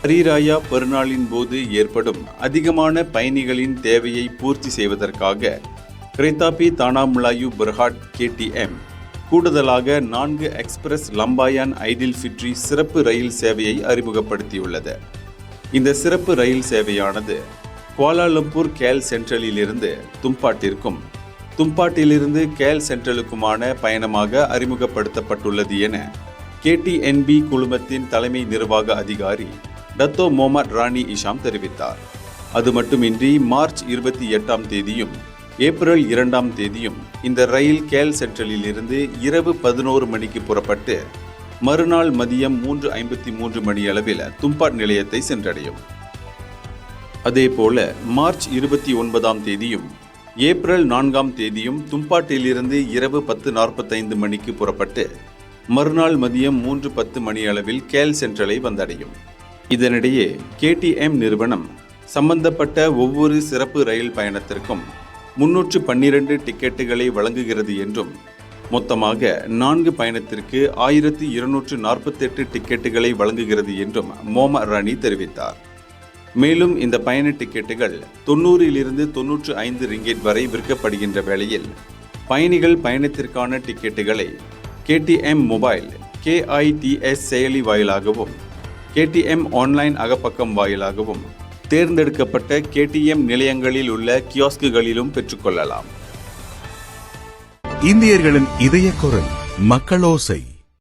ஹரிராயா பெருநாளின் போது ஏற்படும் அதிகமான பயணிகளின் தேவையை பூர்த்தி செய்வதற்காக கிரேதாபி தானாமுலாயு பெர்ஹாட் KTM கூடுதலாக 4 எக்ஸ்பிரஸ் லம்பாயான் ஐடில் ஃபிட்ரி சிறப்பு ரயில் சேவையை அறிமுகப்படுத்தியுள்ளது. இந்த சிறப்பு ரயில் சேவையானது குவாலாலம்பூர் கேல் சென்ட்ரலிலிருந்து தும்பாட்டிற்கும் தும்பாட்டிலிருந்து கேல் சென்ட்ரலுக்குமான பயணமாக அறிமுகப்படுத்தப்பட்டுள்ளது என KTNB குழுமத்தின் தலைமை நிர்வாக அதிகாரி டத்தோ மொஹமட் ராணி இஷாம் தெரிவித்தார். அது மட்டுமின்றி மார்ச் 28ஆம் தேதியும் ஏப்ரல் 2ஆம் தேதியும் இந்த ரயில் கேல் சென்ட்ரலில் இருந்து இரவு 11 மணிக்கு புறப்பட்டு மறுநாள் மதியம் 3:53 மணியளவில் தும்பாட் நிலையத்தை சென்றடையும். அதேபோல மார்ச் 29ஆம் தேதியும் ஏப்ரல் 4ஆம் தேதியும் தும்பாட்டிலிருந்து இரவு 10:45 மணிக்கு புறப்பட்டு மறுநாள் மதியம் 3:10 மணியளவில் கேல் சென்ட்ரலை வந்தடையும். இதனிடையே KTM நிறுவனம் சம்பந்தப்பட்ட ஒவ்வொரு சிறப்பு ரயில் பயணத்திற்கும் 312 டிக்கெட்டுகளை வழங்குகிறது என்றும் மொத்தமாக 4 பயணத்திற்கு 1248 டிக்கெட்டுகளை வழங்குகிறது என்றும் மொஹமட் ராணி தெரிவித்தார். மேலும் இந்த பயண டிக்கெட்டுகள் 90 to 95 ரிங்கெட் வரை விற்கப்படுகின்ற வேளையில் பயணிகள் பயணத்திற்கான டிக்கெட்டுகளை KTM மொபைல் KITS செயலி வாயிலாகவும் KTM ஆன்லைன் அகப்பக்கம் வாயிலாகவும் தேர்ந்தெடுக்கப்பட்ட KTM நிலையங்களில் உள்ள கியோஸ்குகளிலும் பெற்றுக்கொள்ளலாம். இந்தியர்களின் இதய குரல் மக்களோசை.